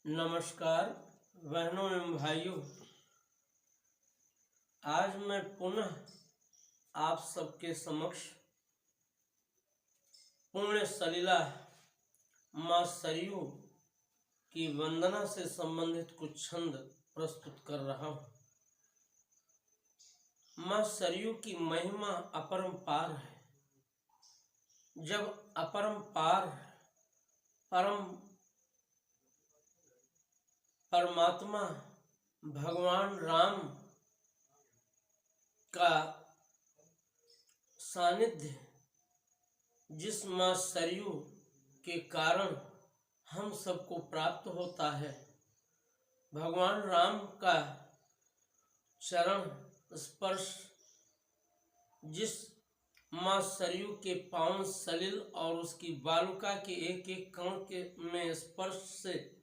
नमस्कार बहनों एवं भाइयों, आज मैं पुनः आप सबके समक्ष पुण्य सलिला माँ सरयू की वंदना से संबंधित कुछ छंद प्रस्तुत कर रहा हूँ। माँ सरयू की महिमा अपरंपार है। जब अपरंपार परमात्मा भगवान राम का सानिध्य जिस माँ सरयू के कारण हम सबको प्राप्त होता है, भगवान राम का चरण स्पर्श जिस माँ सरयू के पावन सलिल और उसकी बालुका के एक एक कण के में स्पर्श से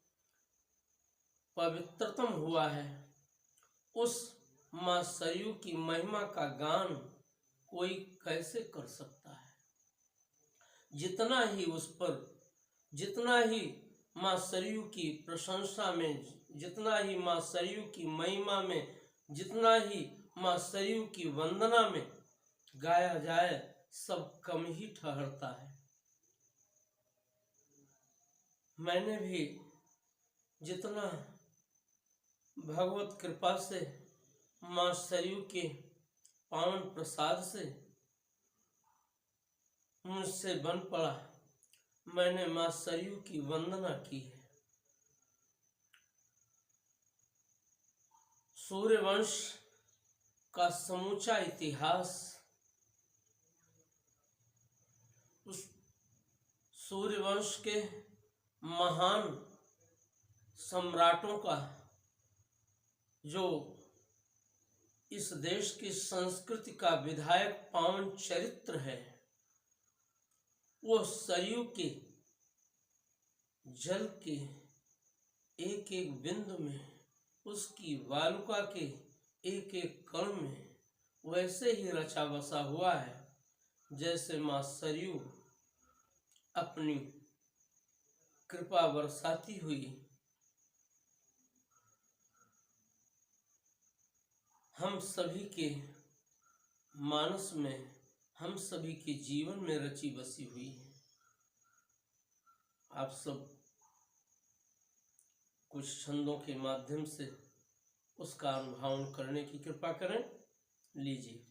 पवित्रतम हुआ है, उस माँ सरयू की महिमा का गान कोई कैसे कर सकता है। जितना ही माँ सरयू की प्रशंसा में, जितना ही माँ सरयू की महिमा में, जितना ही माँ सरयू की वंदना में गाया जाए, सब कम ही ठहरता है। मैंने भी जितना भगवत कृपा से माँ सरयू के पावन प्रसाद से मुझसे बन पड़ा, मैंने माँ सरयू की वंदना की है। सूर्यवंश का समूचा इतिहास, उस सूर्यवंश के महान सम्राटों का जो इस देश की संस्कृति का विधायक पावन चरित्र है, वो सरयू के जल के एक एक बिंदु में, उसकी वालुका के एक एक कण में वैसे ही रचा बसा हुआ है जैसे माँ सरयू अपनी कृपा बरसाती हुई हम सभी के मानस में, हम सभी के जीवन में रची बसी हुई है। आप सब कुछ छंदों के माध्यम से उसका अनुभव करने की कृपा करें। लीजिए।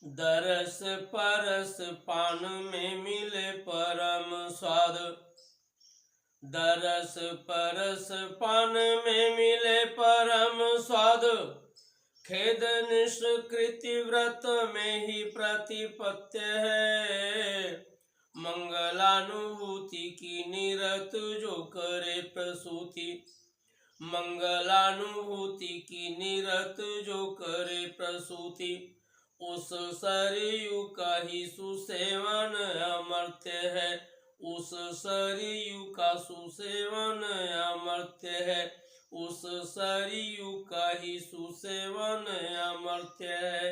दरस परस पान में मिले परम स्वाद, दरस परस पान में मिले परम स्वाद, खेद निष्कृति व्रत में ही प्रतिपत्य है। मंगलानुभूति की निरत जो करे प्रसूति, मंगलानुभूति की निरत जो करे प्रसूति, उस सरयू का ही सुसेवन अमर्त्य है, उस सरयू का सुसेवन अमर्त्य है, उस सरयू का ही सुसेवन अमर्त्य है।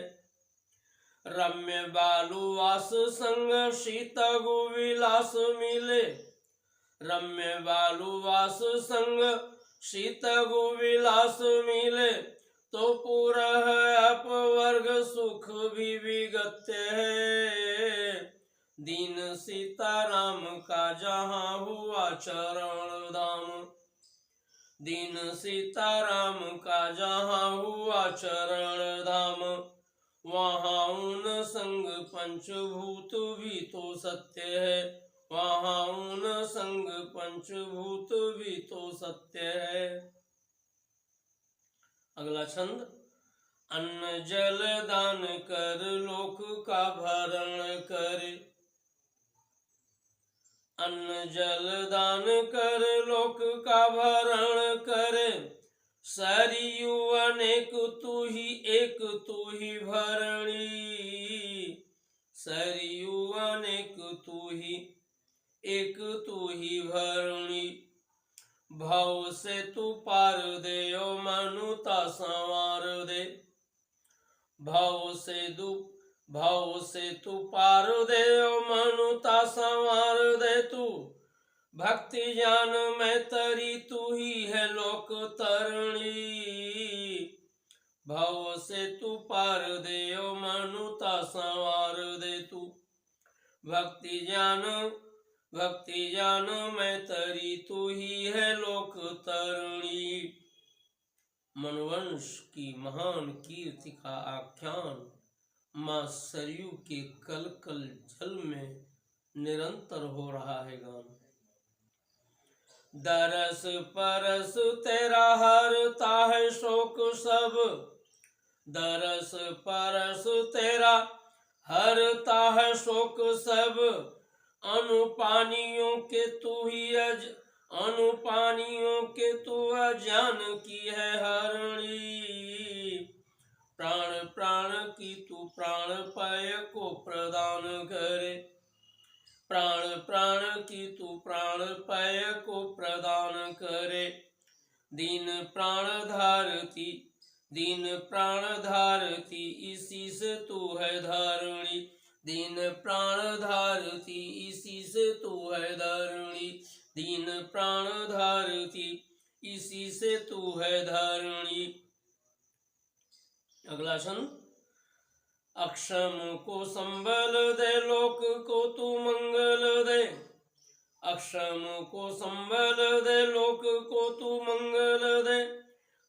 रम्य बालुवास संग शीत गुविलास मिले, रम्य बालुवास संग शीत गुविलास मिले, तो पूरा अपवर्ग सुख भी विगत्य है। दीन सीताराम का जहाँ हुआ चरण धाम, दीन सीताराम का जहाँ हुआ चरण धाम, वहाँ उन संग पंचभूत भी तो सत्य है, वहाँ उन संग पंचभूत भी तो सत्य है। अगला छंद। अन्न जल दान कर लोक का भरण कर, अन्न जल दान कर लोक का भरण कर, सरयू अनेक तू ही एक तू ही भरणी, सरयू अनेक तू ही एक तू ही भरणी। भाव से तू पार दे ओ मनुता संवार दे, भाव से तू पार दे ओ मनुता संवार दे तू, भक्ति ज्ञान में तरी तू ही है लोक तरणी, भव से तू पार दे ओ मनुता संवार दे तू। भक्ति ज्ञान में तरी तू ही है लोक तरणी। मनवंश की महान कीर्ति का आख्यान मां सरयू के कल कल जल में निरंतर हो रहा है गान। दरस परस तेरा हरता है शोक सब, दरस परस तेरा हरता है शोक सब, अनुपानियों के तू ही अनुपानियों के तू अज्ञान की है हरणी। प्राण प्राण की तू प्राण पाय को प्रदान करे, प्राण प्राण की तू प्राण पाय को प्रदान करे। दीन प्राण धारती इसी से तू है धारणी, दीन प्राण धारती इसी से तू है धारणी, दीन प्राण धारती इसी से तू है धारणी। अगला छंद। अक्षम को संबल दे लोक को तू मंगल दे, अक्षम को संबल दे लोक को तू मंगल दे।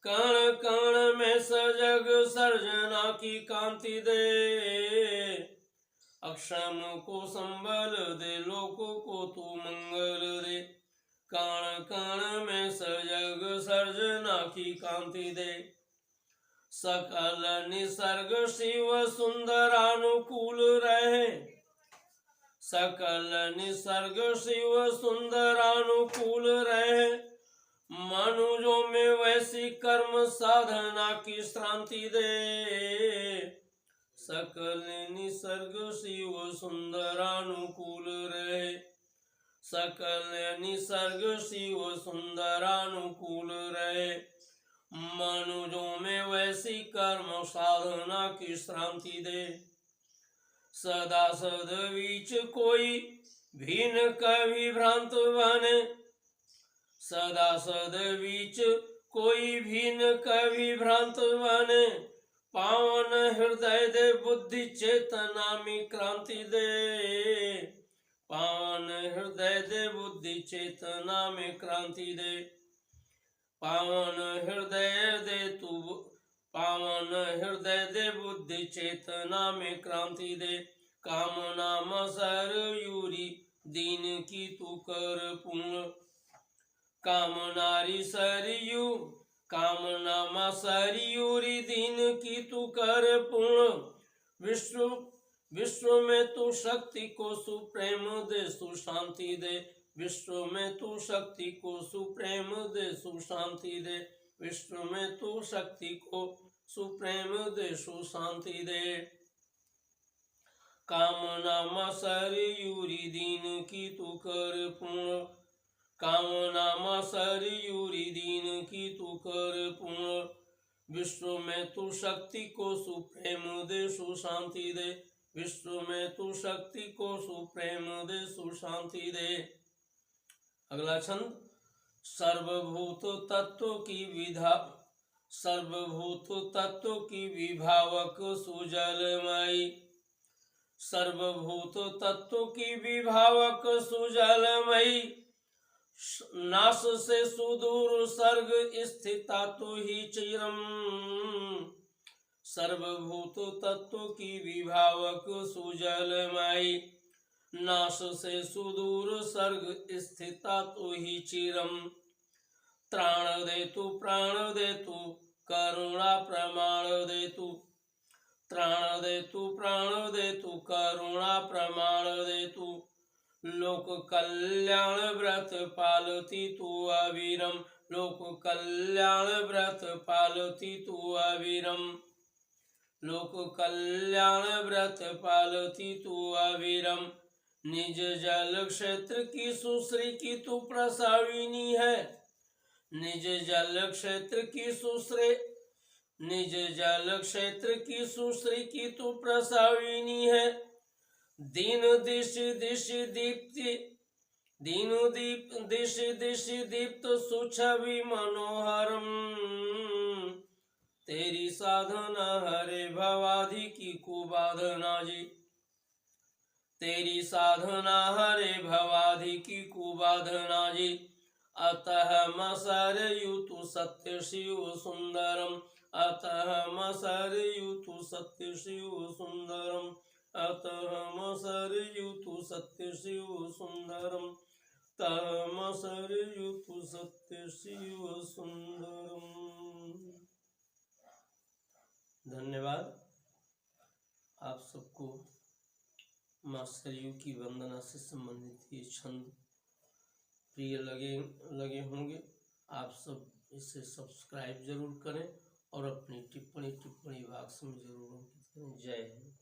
कण कण में सजग सर्जना की कांति दे, अक्षम को संबल दे लोक को तू मंगल दे। कण कण में सजग सर्जना की कांति दे। सकल निसर्ग शिव सुंदरानुकूल रहे, सकल निसर्ग शिव सुंदरानुकूल रहे। मनुजों में वैसी कर्म साधना की श्रांति दे, सकल निसर्ग शिव सुंदरानुकूल रहे, सकल निसर्ग शिव सुंदरानुकूल रहे। मनुजों में वैसी कर्म साधना की श्रांति दे। सदा सदवीच कोई भीन कभी भ्रांत बने, सदा सदवीच कोई भीन कभी भ्रांत बने। पावन हृदय दे बुद्धि चेतना में क्रांति दे, पावन हृदय दे बुद्धि चेतना में क्रांति दे। पावन हृदय दे तू, पावन हृदय दे बुद्धि चेतना में क्रांति दे। कामना मसरयूरी दीन की तू कर पूर्ण, कामनारी सरयू कामना मसरयूरी दीन की तू कर पूर्ण। विश्व में तू शक्ति को सुप्रेम दे सुशांति दे, विश्व में तू शक्ति को सुप्रेम दे सुशांति दे। विश्व में तू शक्ति को सुप्रेम दे सुशांति दे। कामना मसरयूरी दीन की तू कर पूर्ण, कामना मसरयूरी दीन की तू कर पूर्ण। विश्व में तू शक्ति को सुप्रेम दे सुशांति दे, विश्व में तू शक्ति को सुप्रेम दे सुशांति दे। अगला छंद। सर्वभूत तत्व की विधा, सर्वभूत तत्व की विभावक सुजलमयी, सर्वभूत तत्व की विभावक सुजलमयी। नाश से सुदूर सर्ग स्थिता तू ही चिरम, सर्वभूत तत्व की विभावक सुजलमयी। नाश से सुदूर सर्ग स्थिता तू ही चिरम। त्राण दे तू प्राण दे तू करुणा प्रमाण दे तू, त्राण दे तू प्राण दे तू करुणा प्रमाण दे तू। लोक कल्याण व्रत पालती तू अविरम, लोक कल्याण व्रत पालती तू अविरम, लोक कल्याण व्रत पालती तू अविरम। निज जल क्षेत्र की सुश्री की तू प्रसाविनी है, निज जल क्षेत्र की सुश्री, निज जल क्षेत्र की सुश्री की तू प्रसाविनी है। दीन दिश दिश दीप्ति, दीनु दीप दिशि दिशि दीप्त सुछवि मनोहरम। तेरी साधना हरे भवाधि की कुबाधना जी। तेरी साधना हरे भवाधि की कुबाधना जी। अतः मसरयुतु सत्य शिव सुंदरम। अतः मसरयुतु सत्य शिव सुंदरम। अतः मसरयुतु सत्य शिव सुंदरम। तः मसरयुतु सत्य शिव सुंदरम। धन्यवाद। आप सबको माँ सरयू की वंदना से संबंधित ये छंद प्रिय लगे होंगे। आप सब इसे सब्सक्राइब जरूर करें और अपनी टिप्पणी बॉक्स में जरूर करें। जय हिंद।